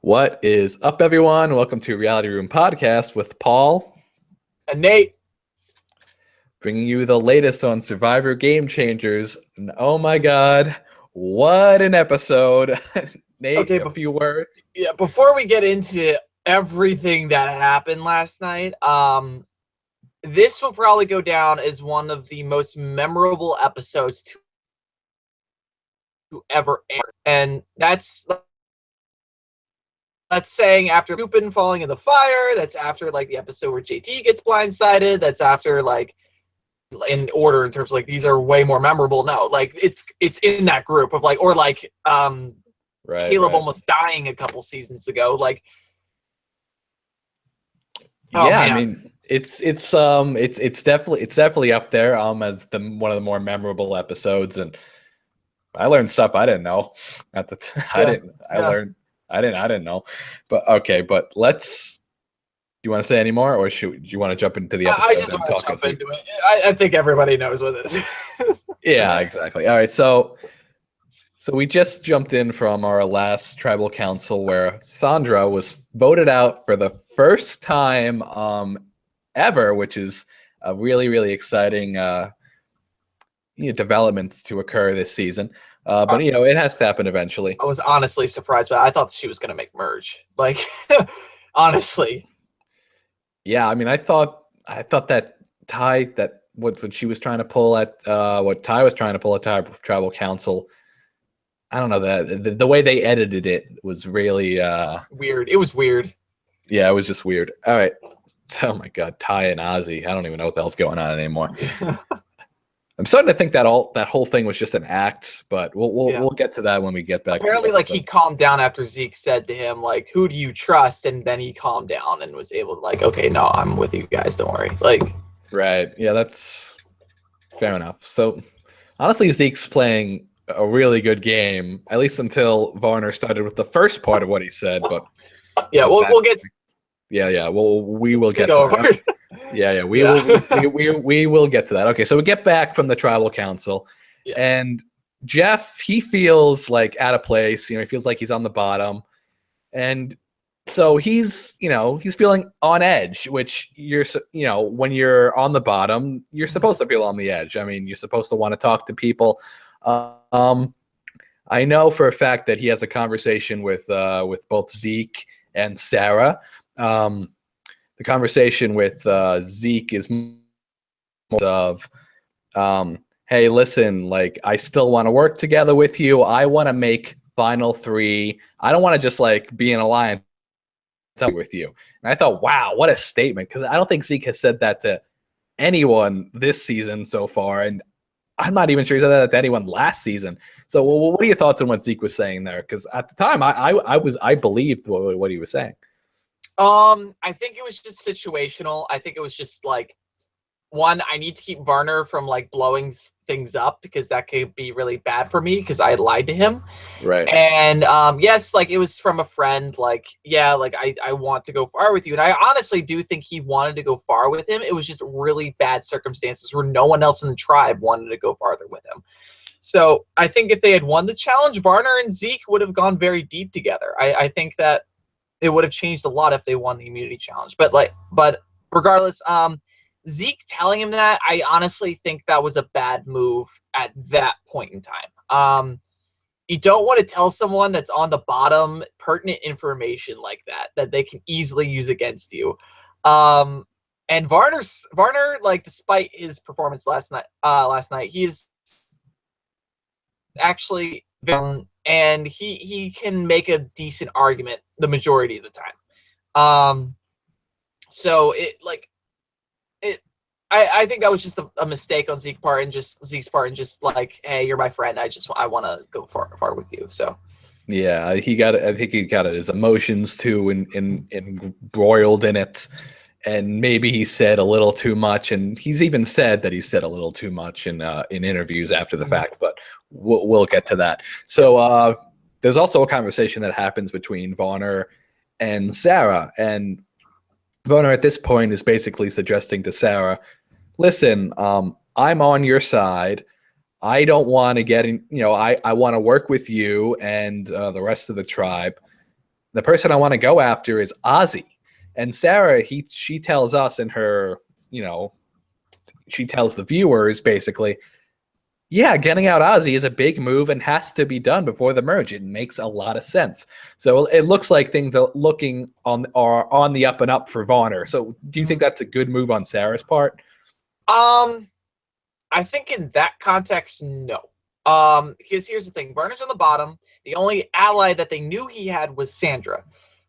What is up, everyone? Welcome to Reality Room Podcast with Paul, And Nate, bringing you the latest on Survivor Game Changers. And oh my God, what an episode! Nate, okay, a few words. before we get into everything that happened last night, this will probably go down as one of the most memorable episodes to ever air, and that's saying after Lupin falling in the fire. That's after like the episode where JT gets blindsided. That's after like in order in terms of, like these are way more memorable. No, like it's in that group of like or like Caleb almost dying a couple seasons ago. Like, yeah, I mean, it's definitely up there as one of the more memorable episodes, and I learned stuff I didn't know at the time. I didn't know, but okay. But let's. Do you want to say any more, or do you want to jump into the episode? I just want to jump into it. I think everybody knows what this is. Yeah, exactly. All right, so we just jumped in from our last tribal council where Sandra was voted out for the first time ever, which is a really, really exciting development to occur this season. But it has to happen eventually. I was honestly surprised, but I thought she was going to make merge. Like, honestly. Yeah, I mean, I thought that Ty, that what she was trying to pull at, what Ty was trying to pull at tribal council. I don't know, the way they edited it was really weird. It was weird. Yeah, it was just weird. All right. Oh my God, Ty and Ozzy. I don't even know what the hell's going on anymore. I'm starting to think that whole thing was just an act, but we'll get to that when we get back. Apparently, like he calmed down after Zeke said to him, like, "Who do you trust?" And then he calmed down and was able to, like, "Okay, no, I'm with you guys. Don't worry." Like, right? Yeah, that's fair enough. So, honestly, Zeke's playing a really good game, at least until Varner started with the first part of what he said. But yeah, we'll get. Yeah. Well, we will get to that. Yeah. We will get to that. Okay, so we get back from the tribal council, and Jeff, he feels like out of place. He feels like he's on the bottom, and so he's feeling on edge. Which when you're on the bottom, you're supposed to feel on the edge. I mean, you're supposed to want to talk to people. I know for a fact that he has a conversation with both Zeke and Sarah. The conversation with Zeke is of, hey, listen, like, I still want to work together with you. I want to make Final 3. I don't want to just like be in alliance with you. And I thought, wow, what a statement, because I don't think Zeke has said that to anyone this season so far, and I'm not even sure he said that to anyone last season. So, what are your thoughts on what Zeke was saying there? Because at the time, I believed what he was saying. I think it was just situational. I think it was just like, one, I need to keep Varner from like blowing things up because that could be really bad for me because I lied to him. Right. And yes, like it was from a friend. Like, yeah, like I want to go far with you. And I honestly do think he wanted to go far with him. It was just really bad circumstances where no one else in the tribe wanted to go farther with him. So I think if they had won the challenge, Varner and Zeke would have gone very deep together. I think that it would have changed a lot if they won the immunity challenge. But regardless, Zeke telling him that, I honestly think that was a bad move at that point in time. You don't want to tell someone that's on the bottom pertinent information like that they can easily use against you. And Varner, like, despite his performance last night, he's actually and he can make a decent argument the majority of the time. So I think that was just a mistake on Zeke's part, and just like, hey, you're my friend. I want to go far with you. So yeah, I think he got his emotions too embroiled in it, and maybe he said a little too much, and he's even said that he said a little too much in interviews after the fact. But we'll get to that. So there's also a conversation that happens between Varner and Sarah, and Varner at this point is basically suggesting to Sarah, listen, I'm on your side. I don't want to get in, I want to work with you and the rest of the tribe. the person I want to go after is Ozzy. And Sarah, she tells us in her, she tells the viewers basically, yeah, getting out Ozzy is a big move and has to be done before the merge. It makes a lot of sense. So it looks like things are on the up and up for Varner. So do you think that's a good move on Sarah's part? I think in that context, no. Because here's the thing: Varner's on the bottom. The only ally that they knew he had was Sandra.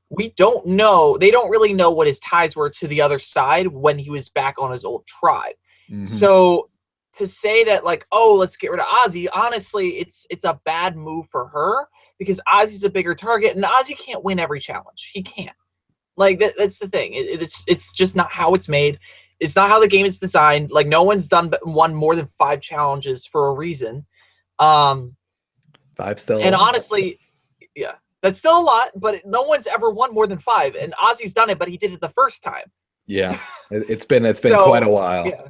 We don't know. They don't really know what his ties were to the other side when he was back on his old tribe. Mm-hmm. So to say that, like, oh, let's get rid of Ozzy, honestly, it's a bad move for her because Ozzy's a bigger target, and Ozzy can't win every challenge. He can't. Like, that's the thing. It's just not how it's made. It's not how the game is designed. Like, no one's won more than 5 challenges for a reason. 5 still. And honestly, yeah, that's still a lot, but no one's ever won more than 5. And Ozzy's done it, but he did it the first time. Yeah, it's been quite a while. Yeah.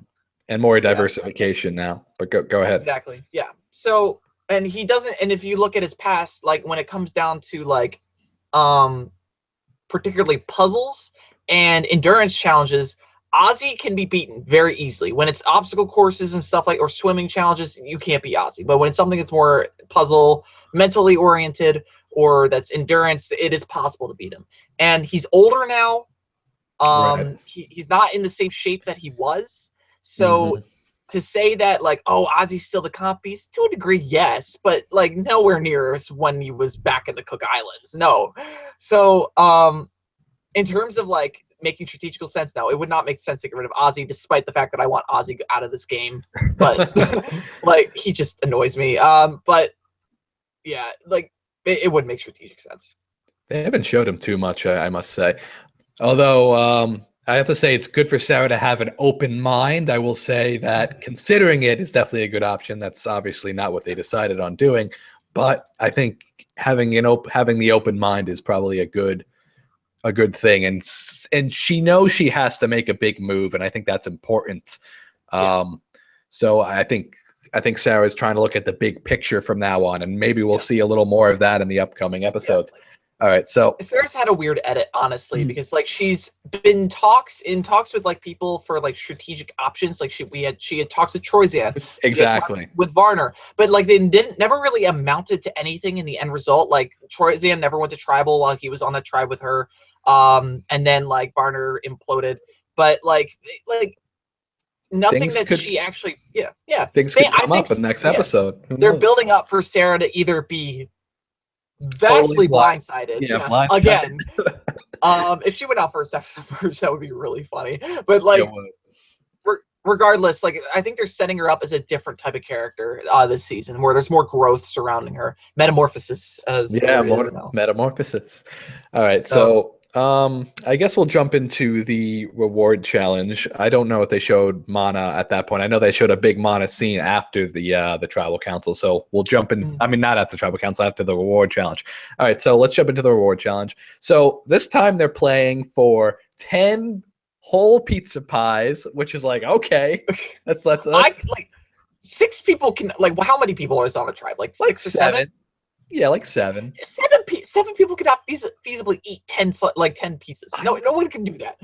And more diversification now. But go ahead. Exactly. Yeah. So, and he doesn't. And if you look at his past, like when it comes down to like, particularly puzzles and endurance challenges, Ozzy can be beaten very easily. When it's obstacle courses and stuff like, or swimming challenges, you can't beat Ozzy. But when it's something that's more puzzle, mentally oriented, or that's endurance, it is possible to beat him. And he's older now. Right. He's not in the same shape that he was. So to say that, like, oh, Ozzy's still the comp piece, to a degree, yes, but like nowhere near as when he was back in the Cook Islands. No. So in terms of like making strategical sense, no, it would not make sense to get rid of Ozzy, despite the fact that I want Ozzy out of this game. But like, he just annoys me. But yeah, like it would make strategic sense. They haven't showed him too much, I must say. Although I have to say it's good for Sarah to have an open mind. I will say that considering it is definitely a good option. That's obviously not what they decided on doing, but I think having the open mind is probably a good thing. And she knows she has to make a big move, and I think that's important. So I think Sarah's trying to look at the big picture from now on, and maybe we'll see a little more of that in the upcoming episodes. Yeah. All right, so Sarah's had a weird edit, honestly, because like she's been in talks with like people for like strategic options. Like she had talks with Troyzan, exactly, with Varner, but like they never really amounted to anything in the end result. Like Troyzan never went to tribal while he was on that tribe with her, and then like Varner imploded. But like nothing she actually, things could come up in the next episode. They're building up for Sarah to either be vastly blindsided. Blindsided. Again. If she went out for a second merge, that would be really funny. But like, regardless, like I think they're setting her up as a different type of character this season, where there's more growth surrounding her. Metamorphosis, metamorphosis. All right, so I guess we'll jump into the reward challenge. I don't know if they showed Mana at that point. I know they showed a big Mana scene after the tribal council. So we'll jump in. I mean, not at the tribal council, after the reward challenge. All right, so let's jump into the reward challenge. So this time they're playing for 10 whole pizza pies, which is like, okay, that's like 6 people can, like, well, how many people is on the tribe? Like 6 or 7? Yeah, like 7. 7 people could not feasibly eat 10 pieces. No one can do that.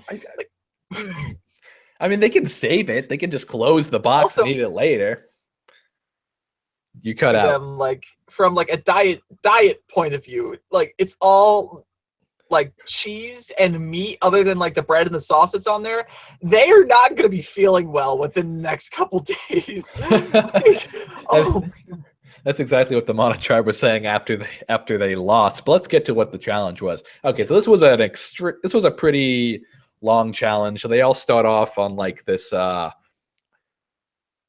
I mean, they can save it. They can just close the box and eat it later. You cut out. Like from like a diet point of view, like it's all like cheese and meat, other than like the bread and the sauce that's on there. They are not going to be feeling well within the next couple days. That's exactly what the Mana tribe was saying after they lost. But let's get to what the challenge was. Okay, so this was a pretty long challenge. So they all start off on like this. What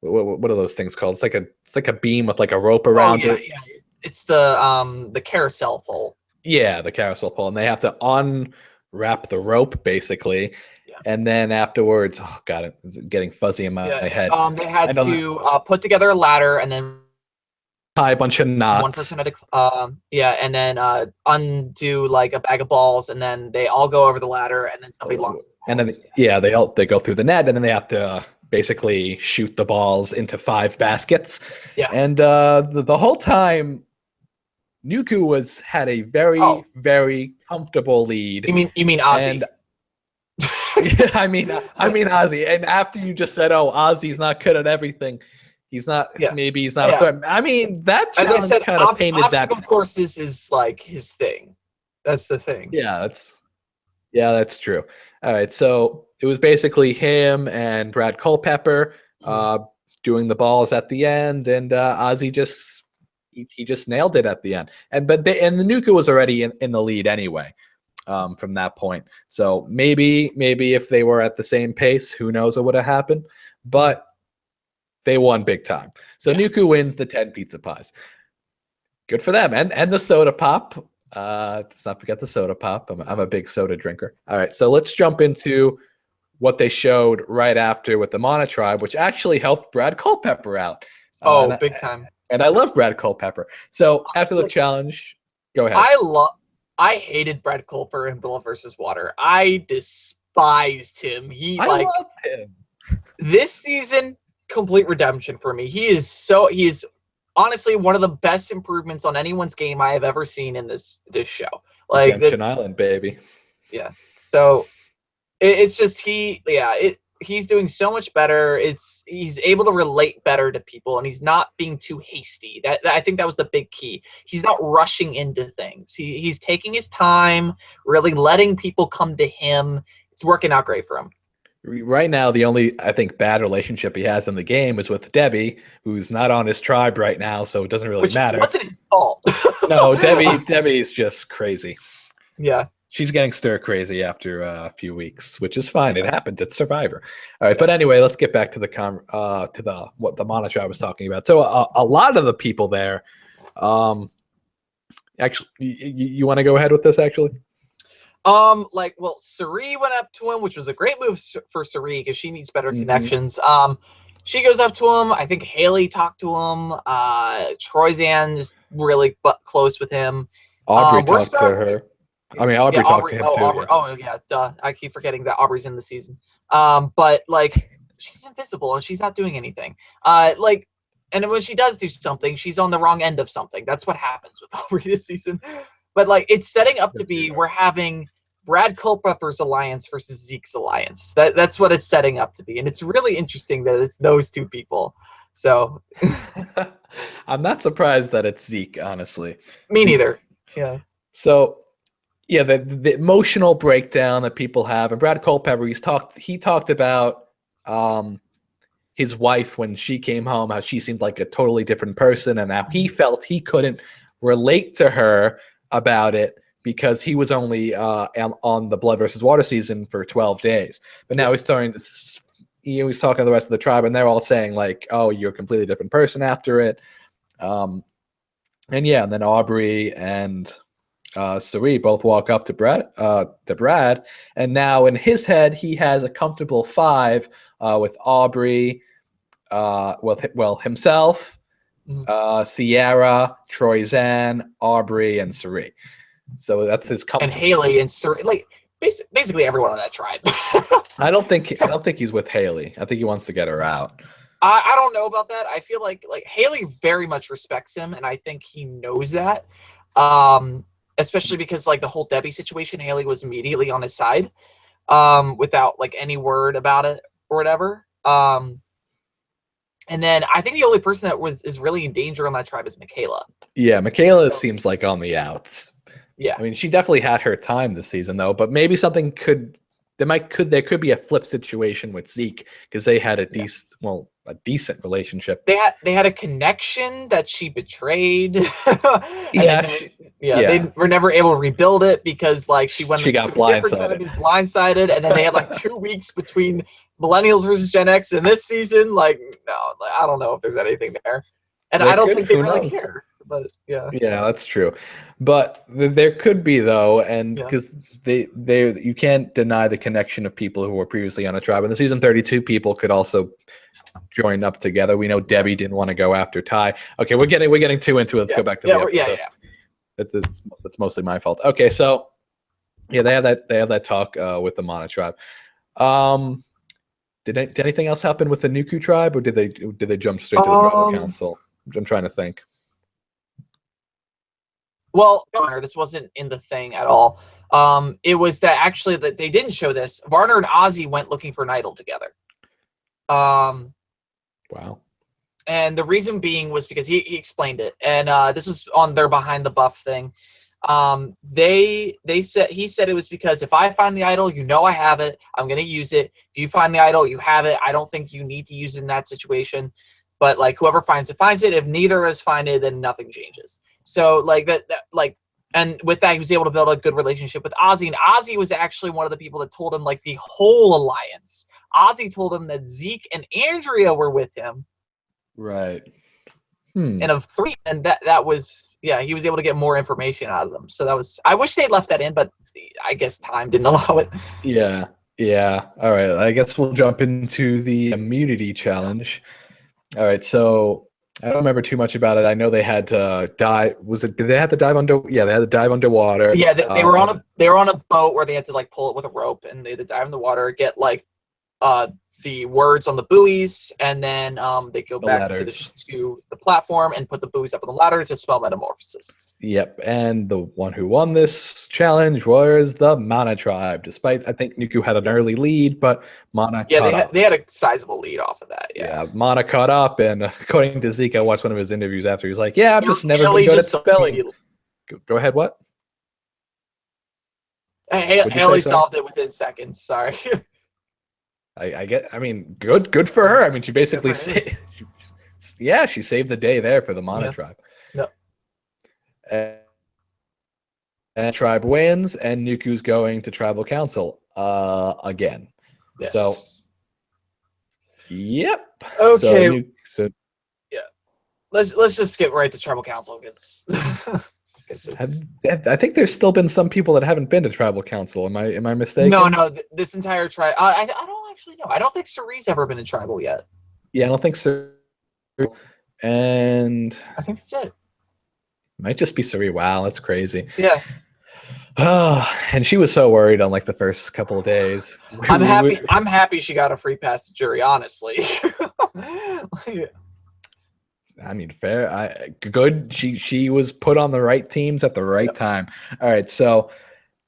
are those things called? It's like a beam with like a rope around it. Yeah. It's the carousel pole. Yeah, the carousel pole, and they have to unwrap the rope basically. Yeah. And then afterwards, oh god, it's getting fuzzy in my head. They had to put together a ladder and then tie a bunch of knots. One person had to, and then undo like a bag of balls, and then they all go over the ladder, and then somebody launches. And then they go through the net, and then they have to basically shoot the balls into 5 baskets. Yeah. And the whole time, Nuku had a very, Oh. very comfortable lead. You mean Ozzy? And yeah, I mean Ozzy. And after you just said, "Oh, Ozzy's not good at everything," he's not. Yeah. Maybe he's not Yeah. a threat. I mean, that As I challenge said, kind of painted that. obstacle courses is like his thing. That's the thing. Yeah, that's true. All right, so it was basically him and Brad Culpepper doing the balls at the end, and Ozzy just nailed it at the end. And the Nuku was already in the lead anyway. From that point. So maybe if they were at the same pace, who knows what would have happened, but they won big time. So Nuku wins the 10 pizza pies. Good for them. And the soda pop. Let's not forget the soda pop. I'm a big soda drinker. All right. So let's jump into what they showed right after with the Mana Tribe, which actually helped Brad Culpepper out. Big time. And I love Brad Culpepper. So after the challenge, go ahead. I hated Brad Culpepper in Blood versus Water. I despised him. I loved him. This season, complete redemption for me. He is honestly one of the best improvements on anyone's game I have ever seen in this show. Like Redemption Island, baby. Yeah. So it's just he's doing so much better. He's able to relate better to people, and he's not being too hasty. I think that was the big key. He's not rushing into things. He's taking his time, really letting people come to him. It's working out great for him. Right now, the only, I think, bad relationship he has in the game is with Debbie, who's not on his tribe right now, so it doesn't really matter. Which wasn't his fault. No, Debbie's just crazy. Yeah. She's getting stir crazy after a few weeks, which is fine. It happened. It's Survivor. All right, but anyway, let's get back to what the Mana Tribe was talking about. So a lot of the people there, actually, you want to go ahead with this? Actually, Cirie went up to him, which was a great move for Cirie because she needs better connections. She goes up to him. I think Haley talked to him. Troyzan is really close with him. Aubrey talked to her. I mean, Aubrey talked to him too. Aubrey, duh. I keep forgetting that Aubrey's in the season. But like, she's invisible and she's not doing anything. And when she does do something, she's on the wrong end of something. That's what happens with Aubrey this season. But like, it's setting up to be we're having Brad Culpepper's alliance versus Zeke's alliance. That's what it's setting up to be, and it's really interesting that it's those two people. So I'm not surprised that it's Zeke, honestly. Me neither. Yeah. So. Yeah, the emotional breakdown that people have, and Brad Culpepper, he talked about his wife when she came home, how she seemed like a totally different person, and how he felt he couldn't relate to her about it because he was only on the Blood versus Water season for 12 days. But now he's starting to, he's talking to the rest of the tribe, and they're all saying like, "Oh, you're a completely different person after it." And then Aubrey and Cirie both walk up to Brad, and now in his head he has a comfortable 5 with Aubrey, himself, Sierra, Troyzan, Aubrey, and Cirie. So that's his comfortable. And Haley and Cirie, like basically everyone on that tribe. I don't think he's with Haley. I think he wants to get her out. I don't know about that. I feel like Haley very much respects him, and I think he knows that. Especially because like the whole Debbie situation, Haley was immediately on his side, without like any word about it or whatever. And then I think the only person that is really in danger on that tribe is Michaela. Yeah, Michaela seems like on the outs. Yeah, I mean, she definitely had her time this season though, but maybe something there could be a flip situation with Zeke because they had a decent relationship. They had a connection that she betrayed. They were never able to rebuild it because like she got blindsided, and then they had like 2 weeks between Millennials versus Gen X in this season. Like, no, I don't know if there's anything there, and I don't think they really care. But yeah, that's true. But there could be though, and because you can't deny the connection of people who were previously on a tribe. In the season 32, people could also join up together. We know Debbie didn't want to go after Ty. Okay, we're getting too into it. Let's go back to the episode. That's mostly my fault. Okay, so they have that talk with the Mana Tribe. Did anything else happen with the Nuku tribe, or did they jump straight to the tribal council? I'm trying to think. Well, this wasn't in the thing at all. It was that actually that they didn't show this. Varner and Ozzy went looking for an idol together. Wow. And the reason being was because he explained it, and this was on their behind the buff thing. He said it was because if I find the idol, I have it. I'm gonna use it. If you find the idol, you have it. I don't think you need to use it in that situation. But like whoever finds it finds it. If neither of us find it, then nothing changes. So like that and with that, he was able to build a good relationship with Ozzy. And Ozzy was actually one of the people that told him like the whole alliance. Ozzy told him that Zeke and Andrea were with him. Right. And of 3, and that was he was able to get more information out of them. So that was, I wish they'd left that in, but I guess time didn't allow it. Yeah. All right. I guess we'll jump into the immunity challenge. All right. So I don't remember too much about it. I know they had to dive. Did they have to dive under? Yeah, they had to dive underwater. Yeah, they were on a boat where they had to like pull it with a rope, and they had to dive in the water, get like the words on the buoys, and then they go back to the platform and put the buoys up on the ladder to spell metamorphosis. Yep, and the one who won this challenge was the Mana tribe. Despite, I think Nuku had an early lead, but Mana caught up. They had a sizable lead off of that. Yeah, Mana caught up, and according to Zeke, I watched one of his interviews after. He was like, "Yeah, I'm just never been good at spelling." Go ahead. What? Haley solved it within seconds. Sorry. I mean, good for her. I mean, she basically saved the day there for the Mana tribe. Yep. And tribe wins, and Nuku's going to tribal council again. Yes. So, yep. Okay. So yeah, let's just get right to tribal council because. I think there's still been some people that haven't been to tribal council. Am I mistaken? No. This entire tribe. I don't actually know. I don't think Cerie's ever been in tribal yet. Yeah, I don't think so. And I think that's it. Might just be Cerie. Wow, that's crazy. Yeah. Oh, and she was so worried on like the first couple of days. I'm happy she got a free pass to jury, honestly. I mean, fair. Good. She was put on the right teams at the right time. All right, so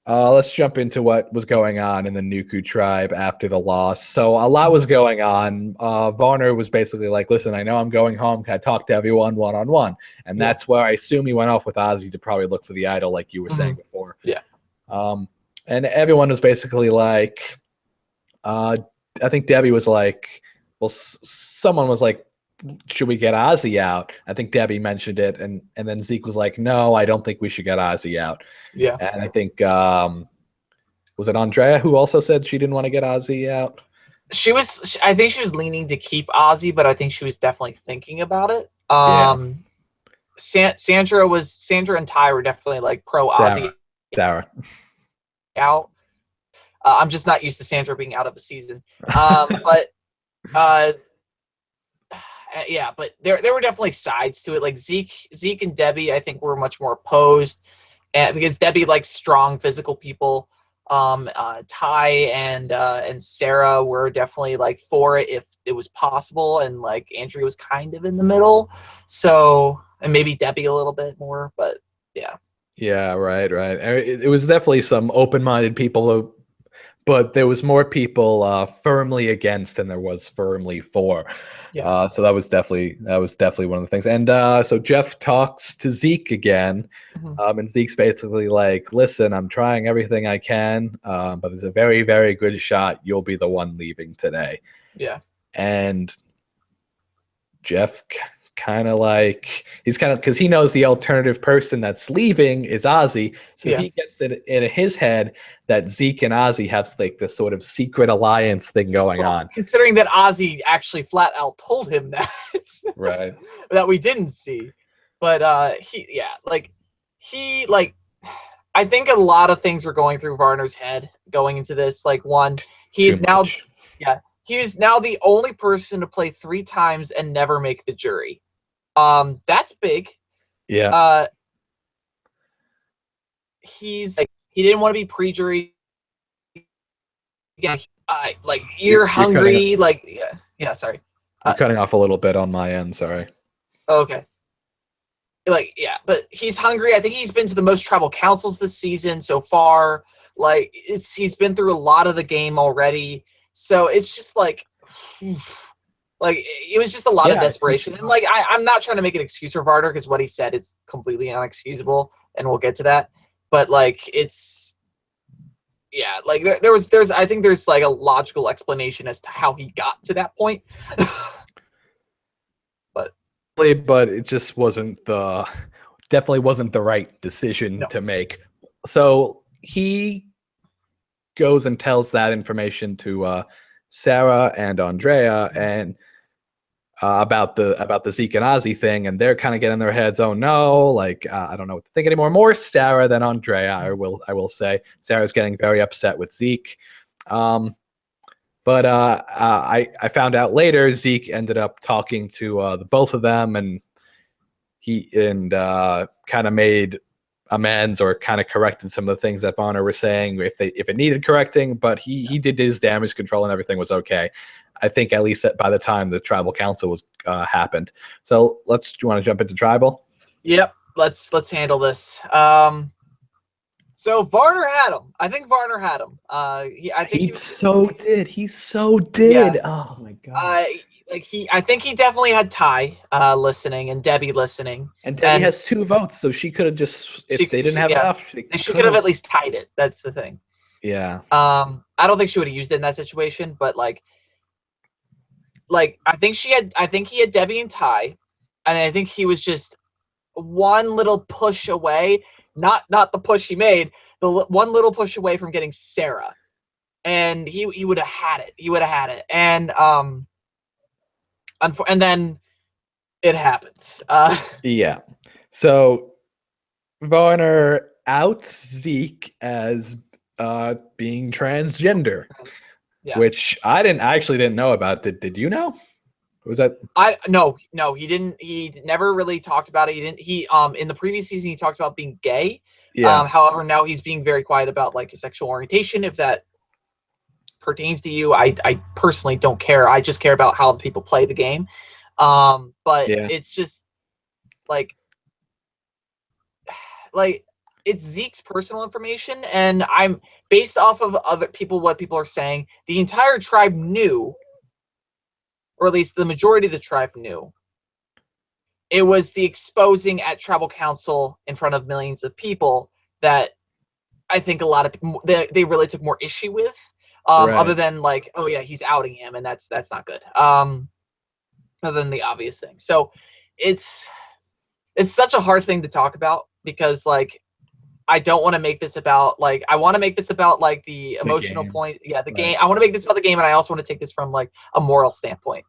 let's jump into what was going on in the Nuku tribe after the loss. So a lot was going on. Varner was basically like, "Listen, I know I'm going home. Can I talk to everyone one-on-one?" And that's where I assume he went off with Ozzy to probably look for the idol, like you were saying before. Yeah. And everyone was basically like, I think Debbie was like, well, someone was like, should we get Ozzy out? I think Debbie mentioned it, and then Zeke was like, no, I don't think we should get Ozzy out. Yeah. And I think was it Andrea who also said she didn't want to get Ozzy out? I think she was leaning to keep Ozzy, but I think she was definitely thinking about it. Sandra and Ty were definitely like pro Ozzy out. I'm just not used to Sandra being out of a season. But yeah, but there were definitely sides to it. Like Zeke and Debbie, I think, were much more opposed, and because Debbie likes strong physical people. Ty and Sarah were definitely like for it if it was possible, and like Andrea was kind of in the middle. So, and maybe Debbie a little bit more, but yeah. Yeah, right. It was definitely some open-minded people, but there was more people firmly against than there was firmly for. Yeah. So that was definitely one of the things. And so Jeff talks to Zeke again, and Zeke's basically like, "Listen, I'm trying everything I can, but there's a very, very good shot you'll be the one leaving today." Yeah. And Jeff he's because he knows the alternative person that's leaving is Ozzy, so he gets it in his head that Zeke and Ozzy have like this sort of secret alliance thing going on. Considering that Ozzy actually flat out told him that, right? That we didn't see, but I think a lot of things were going through Varner's head going into this. Like he's now the only person to play 3 times and never make the jury. That's big. Yeah. He's like, he didn't want to be pre-jury. Yeah. You're hungry. Sorry. You're cutting off a little bit on my end. Sorry. Okay. like, yeah, but he's hungry. I think he's been to the most tribal councils this season so far. Like, he's been through a lot of the game already. So it's just like, like, it was just a lot of desperation. And like, I'm not trying to make an excuse for Varner because what he said is completely unexcusable, and we'll get to that. But like, it's, yeah, like there's I think there's like a logical explanation as to how he got to that point. But it just definitely wasn't the right decision to make. So he goes and tells that information to Sarah and Andrea and about the Zeke and Ozzy thing, and they're kind of getting their heads, oh no, like I don't know what to think anymore. More Sarah than Andrea, I will say. Sarah's getting very upset with Zeke. But I found out later Zeke ended up talking to the both of them, and he kind of made amends or kind of corrected some of the things that Varner was saying if it needed correcting. But he did his damage control and everything was okay. I think at least by the time the tribal council was happened. So do you want to jump into tribal? Yep, let's handle this. So Varner had him. I think Varner had him. He so did. Yeah. Oh my god. I think he definitely had Ty listening and Debbie listening. And Debbie has 2 votes, so she could have just they didn't have enough. She could have at least tied it. That's the thing. Yeah. I don't think she would have used it in that situation, but like I think he had Debbie and Ty, and I think he was just one little push away. Not the push he made, the one little push away from getting Sarah, and he would have had it. He would have had it, and then it happens. Yeah. So Varner outs Zeke as being transgender, which I actually didn't know about. Did you know? Was that no, he didn't. He never really talked about it. He in the previous season he talked about being gay. Yeah. However, now he's being very quiet about like his sexual orientation. If that pertains to you, I personally don't care. I just care about how the people play the game. But it's just like it's Zeke's personal information, and I'm based off of what people are saying. The entire tribe knew, or at least the majority of the tribe knew. It was the exposing at tribal council in front of millions of people that I think a lot of people they really took more issue with. Right. Other than like, oh yeah, he's outing him, and that's not good. Other than the obvious thing. So it's such a hard thing to talk about because like I don't want to make this about like I want to make this about like the emotional point. Yeah, the game. I want to make this about the game, and I also want to take this from like a moral standpoint.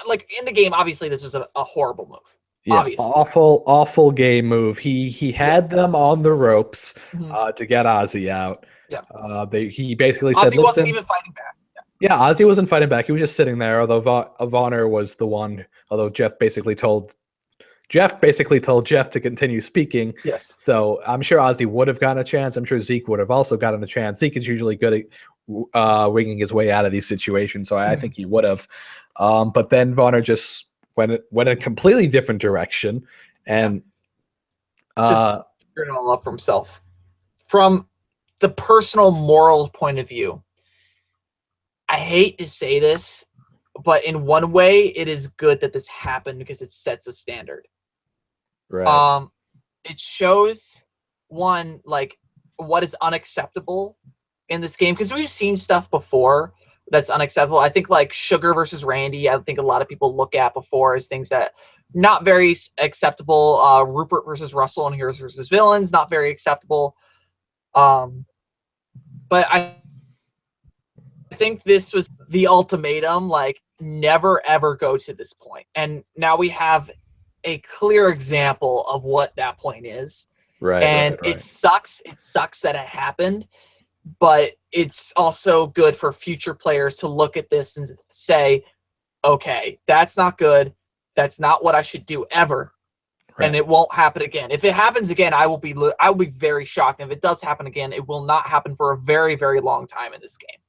Like in the game, obviously this was a horrible move. Yeah, obviously. awful game move. He had them on the ropes to get Ozzy out. Yeah. He basically Ozzy said, "Listen." Wasn't even fighting back. Yeah, Ozzy wasn't fighting back. He was just sitting there. Although Varner was the one. Although Jeff basically told Jeff to continue speaking. Yes. So I'm sure Ozzy would have gotten a chance. I'm sure Zeke would have also gotten a chance. Zeke is usually good at wringing his way out of these situations, so I think he would have. But then Varner just went in a completely different direction, and just screwed it all up for himself. From the personal moral point of view, I hate to say this, but in one way, it is good that this happened because it sets a standard. Right. It shows one like what is unacceptable in this game because we've seen stuff before that's unacceptable. I think like Sugar versus Randy, I think a lot of people look at before as things that not very acceptable. Rupert versus Russell and Heroes versus Villains, not very acceptable. But I think this was the ultimatum, like never ever go to this point. And now we have a clear example of what that point is. Right. And it sucks. It sucks that it happened, but it's also good for future players to look at this and say, okay, that's not good. That's not what I should do ever. Right. And it won't happen again. If it happens again, I will be very shocked. And if it does happen again, it will not happen for a very, very long time in this game.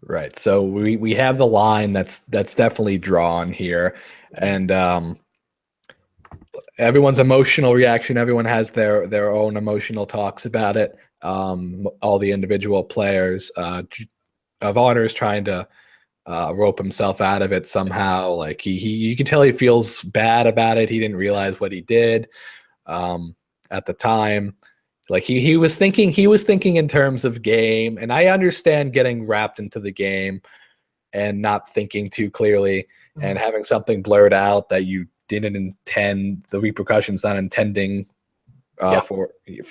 Right. So we have the line that's definitely drawn here, and everyone's emotional reaction. Everyone has their own emotional talks about it. All the individual players. Varner is trying to rope himself out of it somehow. Like he you can tell he feels bad about it. He didn't realize what he did at the time. Like he was thinking in terms of game, and I understand getting wrapped into the game and not thinking too clearly and having something blurred out that you didn't intend, the repercussions, not intending for he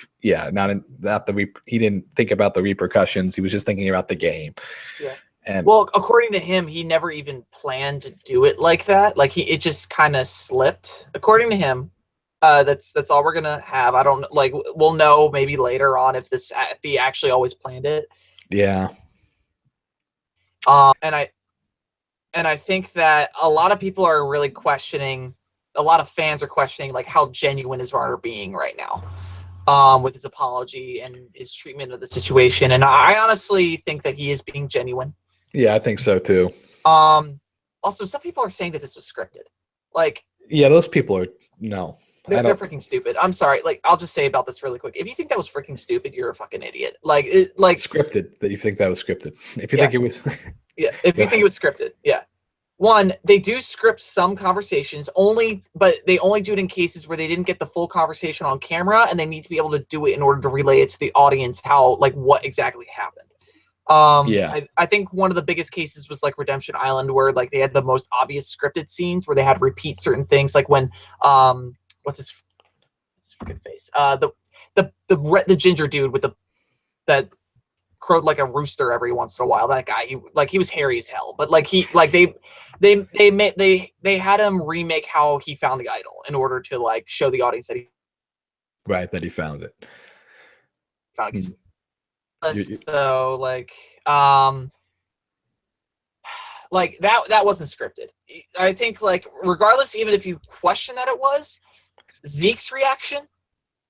didn't think about the repercussions. He was just thinking about the game. Yeah. And well, according to him, he never even planned to do it like that. Like it just kind of slipped. According to him, that's all we're gonna have. I don't like. We'll know maybe later on if he actually always planned it. Yeah. And I think that a lot of people are really questioning. A lot of fans are questioning like how genuine is Varner being right now, with his apology and his treatment of the situation. And I honestly think that he is being genuine. Yeah, I think so too. Also, some people are saying that this was scripted. Like, yeah, those people are no. They're freaking stupid. I'm sorry. Like, I'll just say about this really quick. If you think that was freaking stupid, you're a fucking idiot. Like scripted. That you think that was scripted. If you think it was, yeah. If you think it was scripted, yeah. One, they do script some conversations but they only do it in cases where they didn't get the full conversation on camera, and they need to be able to do it in order to relay it to the audience what exactly happened. I think one of the biggest cases was like Redemption Island, where like they had the most obvious scripted scenes where they had to repeat certain things, like when what's his freaking face? The ginger dude with that crowed like a rooster every once in a while. That guy, he was hairy as hell, but they had him remake how he found the idol in order to like show the audience that he found it. So like that wasn't scripted. I think like regardless, even if you question that it was, Zeke's reaction,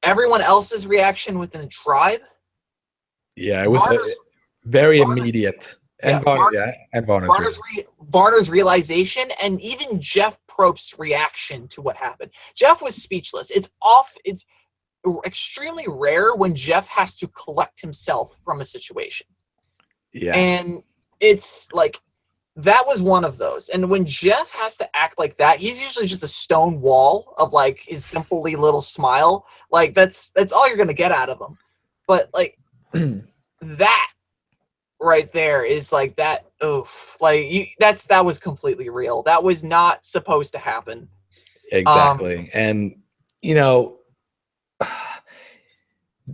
everyone else's reaction within the tribe. Yeah, it was very immediate. And Varner's realization, and even Jeff Probst's reaction to what happened. Jeff was speechless. It's extremely rare when Jeff has to collect himself from a situation. Yeah. And it's like that was one of those. And when Jeff has to act like that, he's usually just a stone wall of like his dimply little smile. Like that's all you're gonna get out of him. But like that right there is like that. Oof! Like that was completely real. That was not supposed to happen. Exactly. And you know,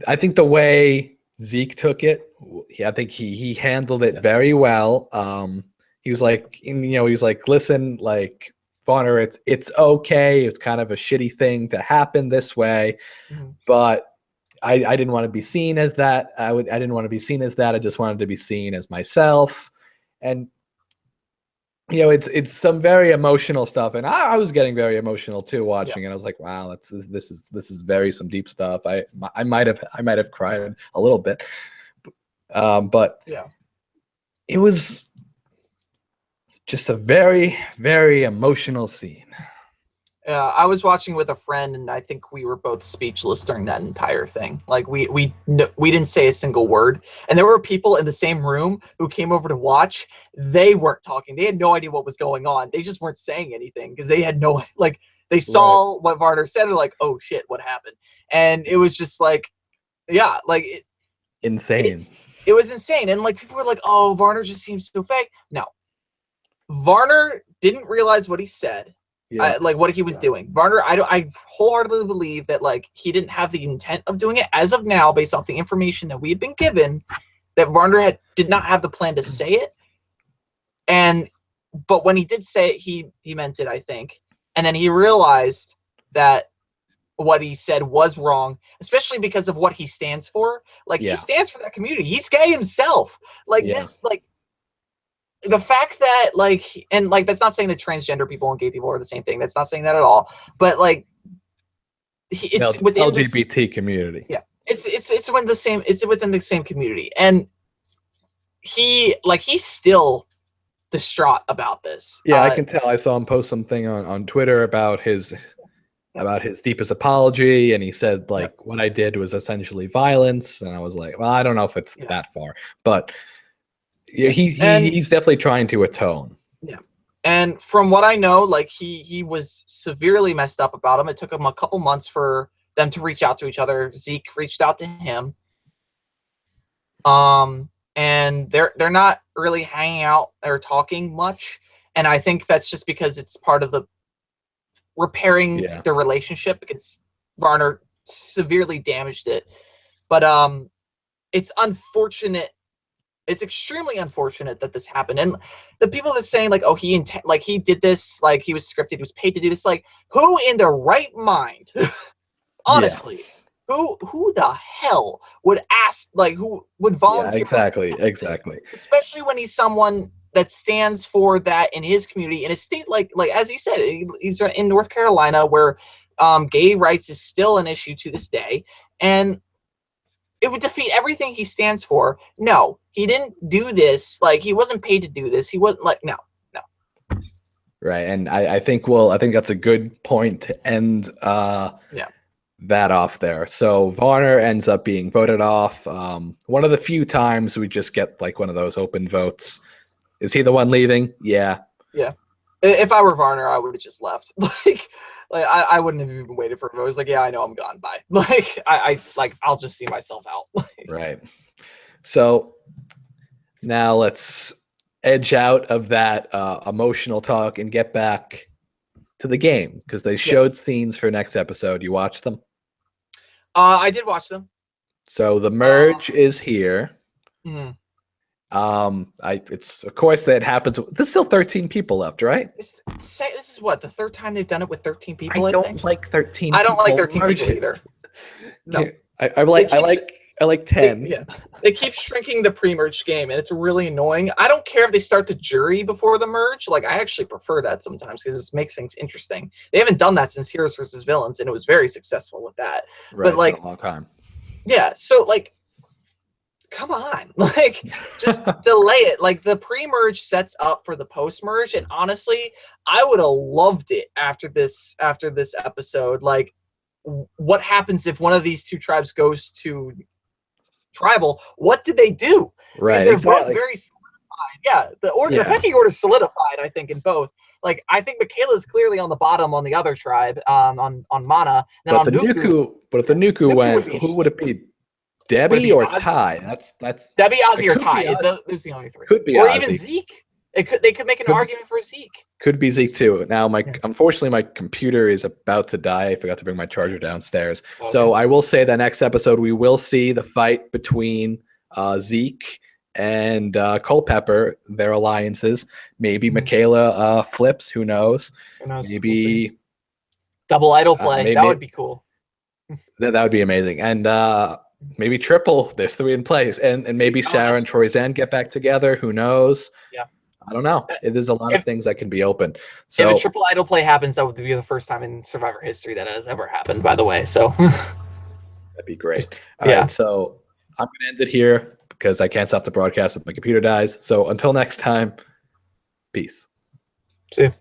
I think the way Zeke took it, I think he handled it very well. He was like, listen, like Varner, it's okay. It's kind of a shitty thing to happen this way, but I didn't want to be seen as that. I didn't want to be seen as that. I just wanted to be seen as myself. And it's some very emotional stuff, and I was getting very emotional too watching it. I was like, wow, this is very some deep stuff. I might have cried a little bit, but it was just a very, very emotional scene. I was watching with a friend, and I think we were both speechless during that entire thing. Like we didn't say a single word, and there were people in the same room who came over to watch. They weren't talking. They had no idea what was going on. They just weren't saying anything because they had no like. They saw what Varner said, and they're like, "Oh shit, what happened?" And it was just like, insane. It was insane, and like people were like, "Oh, Varner just seems so fake." No, Varner didn't realize what he said. Like what he was doing. Varner, I wholeheartedly believe that like he didn't have the intent of doing it as of now, based off the information that we had been given, that Varner did not have the plan to say it. But when he did say it, he meant it, I think. And then he realized that what he said was wrong, especially because of what he stands for. Like he stands for that community. He's gay himself. Like this, like the fact that like, and like that's not saying that transgender people and gay people are the same thing. That's not saying that at all. But like, it's within LGBT community. Yeah, it's within the same. It's within the same community, and he's still distraught about this. Yeah, I can tell. I saw him post something on Twitter about his deepest apology, and he said like what I did was essentially violence, and I was like, well, I don't know if it's that far, but yeah, he's definitely trying to atone. Yeah. And from what I know, like he was severely messed up about him. It took him a couple months for them to reach out to each other. Zeke reached out to him. And they're not really hanging out or talking much. And I think that's just because it's part of the repairing the relationship, because Varner severely damaged it. But it's unfortunate. It's extremely unfortunate that this happened. And the people that are saying like, oh, he did this, like he was scripted, he was paid to do this, like who in their right mind, honestly, who the hell would ask, like who would volunteer? Exactly. Especially when he's someone that stands for that in his community, in a state like as he said, he's in North Carolina where gay rights is still an issue to this day. And it would defeat everything he stands for. No, he didn't do this. Like, he wasn't paid to do this. He wasn't like, no. Right. And I think that's a good point to end that off there. So Varner ends up being voted off. One of the few times we just get like one of those open votes. Is he the one leaving? Yeah. Yeah. If I were Varner, I would have just left. I wouldn't have even waited for him. I was like, yeah, I know I'm gone. Bye. I'll just see myself out. Right. So now let's edge out of that emotional talk and get back to the game, because they showed scenes for next episode. You watched them? I did watch them. So the merge is here. Mm-hmm. It's of course that happens. There's still 13 people left, right? This is what, the third time they've done it with 13 people. I don't like 13. I don't like 13 people either. No, I like 10. Yeah, they keep shrinking the pre-merge game, and it's really annoying. I don't care if they start the jury before the merge. Like, I actually prefer that sometimes because it makes things interesting. They haven't done that since Heroes versus Villains, and it was very successful with that. Right, but like, for a long time. Yeah, so like, come on, like just delay it. Like, the pre-merge sets up for the post-merge, and honestly, I would have loved it after this episode. Like, what happens if one of these two tribes goes to tribal? What did they do? Right, they're both very solidified. Yeah, the pecking order is solidified, I think, in both. Like, I think Michaela's clearly on the bottom on the other tribe, on Mana. And but if the Nuku went, who would it be? Debbie or Ty? That's Debbie, Ozzy, or Ty. Those are the only three. Could be or Ozzy. Even Zeke. They could make an argument for Zeke. Could be Zeke too. Now, unfortunately, my computer is about to die. I forgot to bring my charger downstairs. Okay. So I will say that next episode we will see the fight between Zeke and Culpepper, their alliances. Maybe Michaela flips. Who knows? Maybe we'll double idol play. That would be cool. That would be amazing. And maybe triple. There's 3 in place, and maybe Sarah and Troyzan get back together. Who knows? Yeah, I don't know. There's a lot of things that can be open. So if a triple idol play happens, that would be the first time in Survivor history that has ever happened. By the way, so that'd be great. All right, so I'm gonna end it here because I can't stop the broadcast if my computer dies. So until next time, peace. See you.